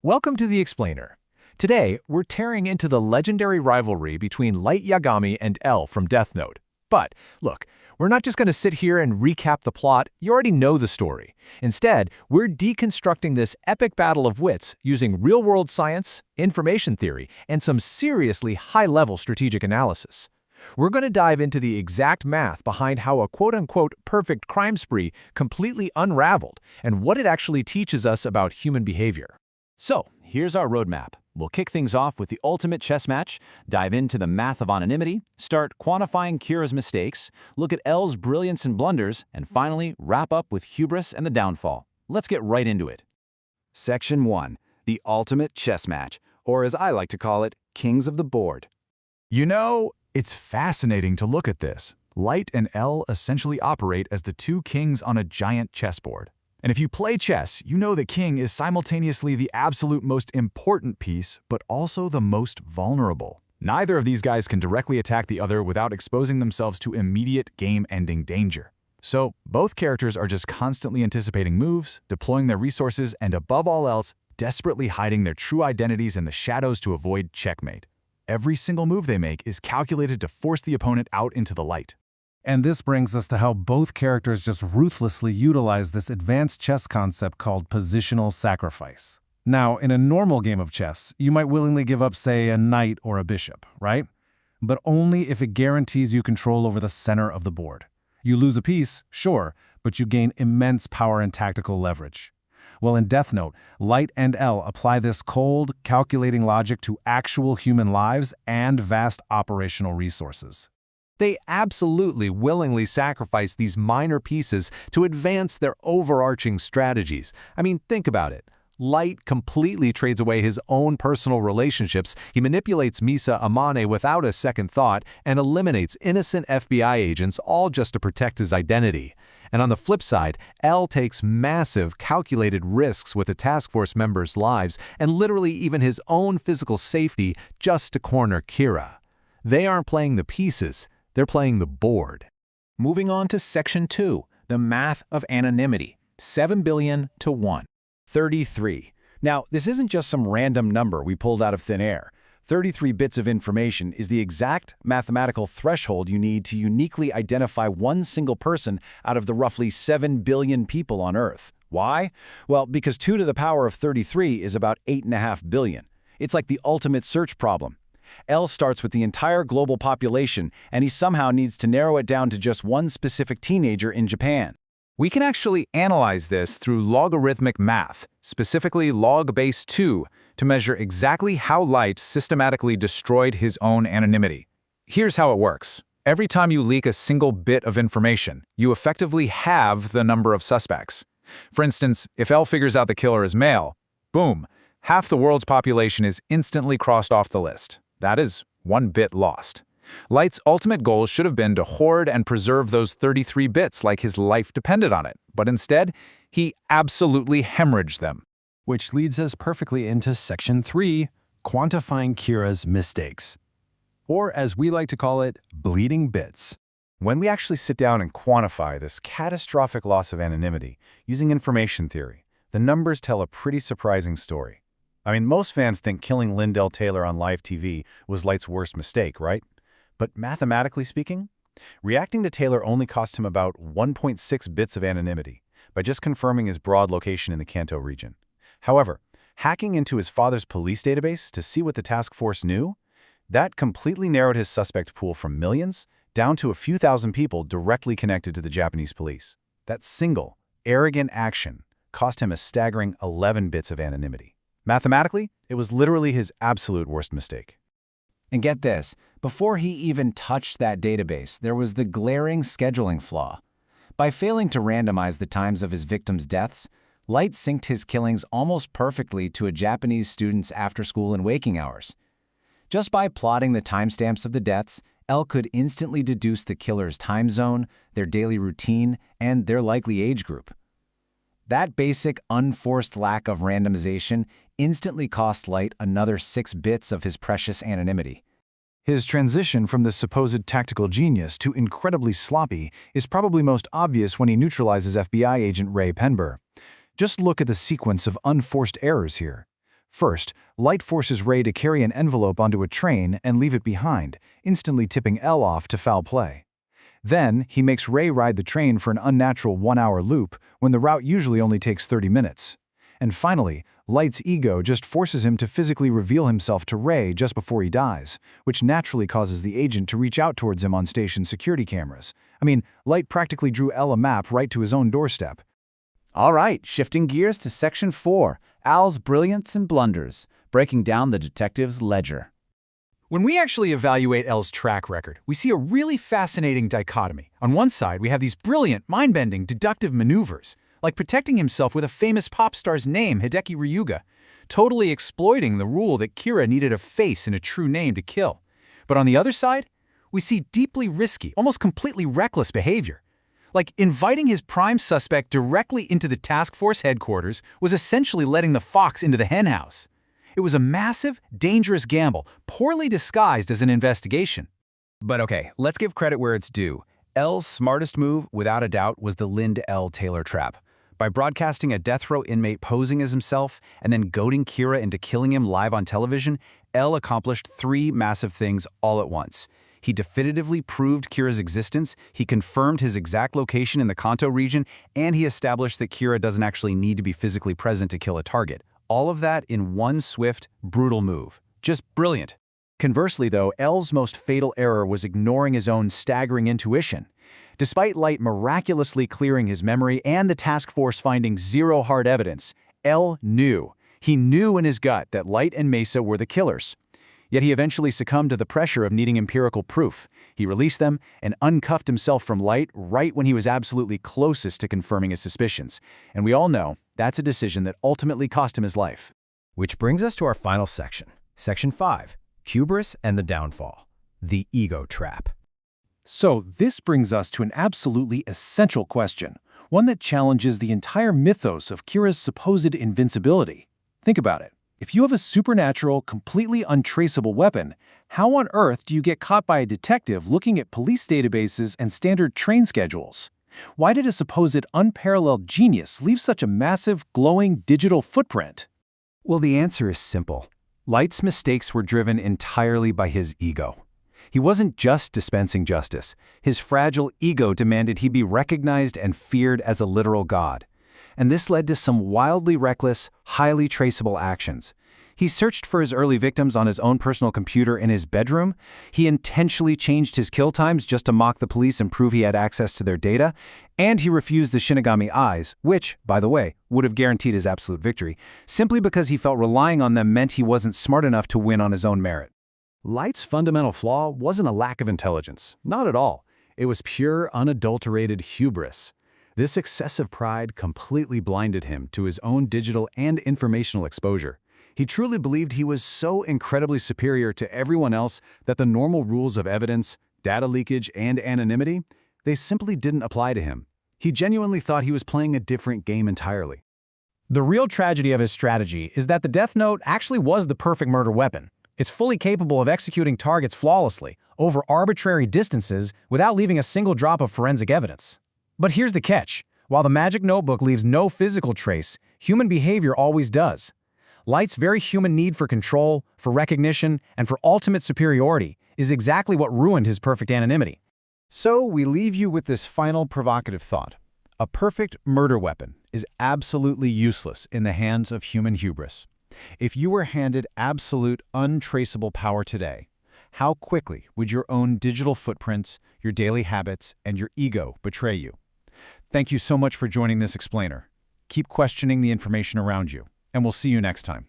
Welcome to The Explainer. Today, we're tearing into the legendary rivalry between Light Yagami and L from Death Note. But, look, we're not just going to sit here and recap the plot, you already know the story. Instead, we're deconstructing this epic battle of wits using real-world science, information theory, and some seriously high-level strategic analysis. We're going to dive into the exact math behind how a quote-unquote perfect crime spree completely unraveled and what it actually teaches us about human behavior. So, here's our roadmap. We'll kick things off with the ultimate chess match, dive into the math of anonymity, start quantifying Kira's mistakes, look at L's brilliance and blunders, and finally wrap up with Hubris and the downfall. Let's get right into it. Section 1. The ultimate chess match, or as I like to call it, Kings of the Board. You know, it's fascinating to look at this. Light and L essentially operate as the two kings on a giant chessboard. And if you play chess, you know the king is simultaneously the absolute most important piece, but also the most vulnerable. Neither of these guys can directly attack the other without exposing themselves to immediate game-ending danger. So, both characters are just constantly anticipating moves, deploying their resources, and above all else, desperately hiding their true identities in the shadows to avoid checkmate. Every single move they make is calculated to force the opponent out into the light. And this brings us to how both characters just ruthlessly utilize this advanced chess concept called positional sacrifice. Now, in a normal game of chess, you might willingly give up, say, a knight or a bishop, right? But only if it guarantees you control over the center of the board. You lose a piece, sure, but you gain immense power and tactical leverage. Well, in Death Note, Light and L apply this cold, calculating logic to actual human lives and vast operational resources. They absolutely willingly sacrifice these minor pieces to advance their overarching strategies. I mean, think about it. Light completely trades away his own personal relationships, he manipulates Misa Amane without a second thought, and eliminates innocent FBI agents all just to protect his identity. And on the flip side, L takes massive, calculated risks with the task force members' lives and literally even his own physical safety just to corner Kira. They aren't playing the pieces. They're playing the board. Moving on to Section 2, the math of anonymity, 7 billion to 1. 33. Now, this isn't just some random number we pulled out of thin air. 33 bits of information is the exact mathematical threshold you need to uniquely identify one single person out of the roughly 7 billion people on Earth. Why? Well, because 2 to the power of 33 is about 8.5 billion. It's like the ultimate search problem. L starts with the entire global population, and he somehow needs to narrow it down to just one specific teenager in Japan. We can actually analyze this through logarithmic math, specifically log base 2, to measure exactly how Light systematically destroyed his own anonymity. Here's how it works. Every time you leak a single bit of information, you effectively halve the number of suspects. For instance, if L figures out the killer is male, boom, half the world's population is instantly crossed off the list. That is 1 bit lost. Light's ultimate goal should have been to hoard and preserve those 33 bits like his life depended on it, but instead, he absolutely hemorrhaged them. Which leads us perfectly into Section 3, quantifying Kira's mistakes. Or as we like to call it, bleeding bits. When we actually sit down and quantify this catastrophic loss of anonymity using information theory, the numbers tell a pretty surprising story. I mean, most fans think killing Lindell Tailor on live TV was Light's worst mistake, right? But mathematically speaking, reacting to Tailor only cost him about 1.6 bits of anonymity by just confirming his broad location in the Kanto region. However, hacking into his father's police database to see what the task force knew, that completely narrowed his suspect pool from millions down to a few thousand people directly connected to the Japanese police. That single, arrogant action cost him a staggering 11 bits of anonymity. Mathematically, it was literally his absolute worst mistake. And get this, before he even touched that database, there was the glaring scheduling flaw. By failing to randomize the times of his victims' deaths, Light synced his killings almost perfectly to a Japanese student's after-school and waking hours. Just by plotting the timestamps of the deaths, L could instantly deduce the killer's time zone, their daily routine, and their likely age group. That basic, unforced lack of randomization instantly cost Light another 6 bits of his precious anonymity. His transition from the supposed tactical genius to incredibly sloppy is probably most obvious when he neutralizes FBI agent Ray Penber. Just look at the sequence of unforced errors here. First, Light forces Ray to carry an envelope onto a train and leave it behind, instantly tipping L off to foul play. Then, he makes Ray ride the train for an unnatural 1-hour loop when the route usually only takes 30 minutes. And finally, Light's ego just forces him to physically reveal himself to Ray just before he dies, which naturally causes the agent to reach out towards him on station security cameras. I mean, Light practically drew L a map right to his own doorstep. All right, shifting gears to Section 4, Al's brilliance and blunders, breaking down the detective's ledger. When we actually evaluate L's track record, we see a really fascinating dichotomy. On one side, we have these brilliant, mind-bending, deductive maneuvers, like protecting himself with a famous pop star's name, Hideki Ryuga, totally exploiting the rule that Kira needed a face and a true name to kill. But on the other side, we see deeply risky, almost completely reckless behavior. Like inviting his prime suspect directly into the task force headquarters was essentially letting the fox into the henhouse. It was a massive, dangerous gamble, poorly disguised as an investigation. But okay, let's give credit where it's due. L's smartest move, without a doubt, was the Lind L. Tailor trap. By broadcasting a death row inmate posing as himself and then goading Kira into killing him live on television, L accomplished 3 massive things all at once. He definitively proved Kira's existence, he confirmed his exact location in the Kanto region, and he established that Kira doesn't actually need to be physically present to kill a target. All of that in one swift, brutal move. Just brilliant. Conversely, though, L's most fatal error was ignoring his own staggering intuition. Despite Light miraculously clearing his memory and the task force finding 0 hard evidence, L knew. He knew in his gut that Light and Mesa were the killers. Yet he eventually succumbed to the pressure of needing empirical proof. He released them and uncuffed himself from Light right when he was absolutely closest to confirming his suspicions. And we all know that's a decision that ultimately cost him his life. Which brings us to our final section, Section 5, Hubris and the Downfall, the Ego Trap. So this brings us to an absolutely essential question, one that challenges the entire mythos of Kira's supposed invincibility. Think about it. If you have a supernatural, completely untraceable weapon, how on earth do you get caught by a detective looking at police databases and standard train schedules? Why did a supposed unparalleled genius leave such a massive, glowing digital footprint? Well, the answer is simple. Light's mistakes were driven entirely by his ego. He wasn't just dispensing justice. His fragile ego demanded he be recognized and feared as a literal god. And this led to some wildly reckless, highly traceable actions. He searched for his early victims on his own personal computer in his bedroom. He intentionally changed his kill times just to mock the police and prove he had access to their data. And he refused the Shinigami eyes, which, by the way, would have guaranteed his absolute victory, simply because he felt relying on them meant he wasn't smart enough to win on his own merit. Light's fundamental flaw wasn't a lack of intelligence. Not at all. It was pure, unadulterated hubris. This excessive pride completely blinded him to his own digital and informational exposure. He truly believed he was so incredibly superior to everyone else that the normal rules of evidence, data leakage, and anonymity, they simply didn't apply to him. He genuinely thought he was playing a different game entirely. The real tragedy of his strategy is that the Death Note actually was the perfect murder weapon. It's fully capable of executing targets flawlessly, over arbitrary distances, without leaving a single drop of forensic evidence. But here's the catch. While the magic notebook leaves no physical trace, human behavior always does. Light's very human need for control, for recognition, and for ultimate superiority is exactly what ruined his perfect anonymity. So we leave you with this final provocative thought. A perfect murder weapon is absolutely useless in the hands of human hubris. If you were handed absolute, untraceable power today, how quickly would your own digital footprints, your daily habits, and your ego betray you? Thank you so much for joining this explainer. Keep questioning the information around you, and we'll see you next time.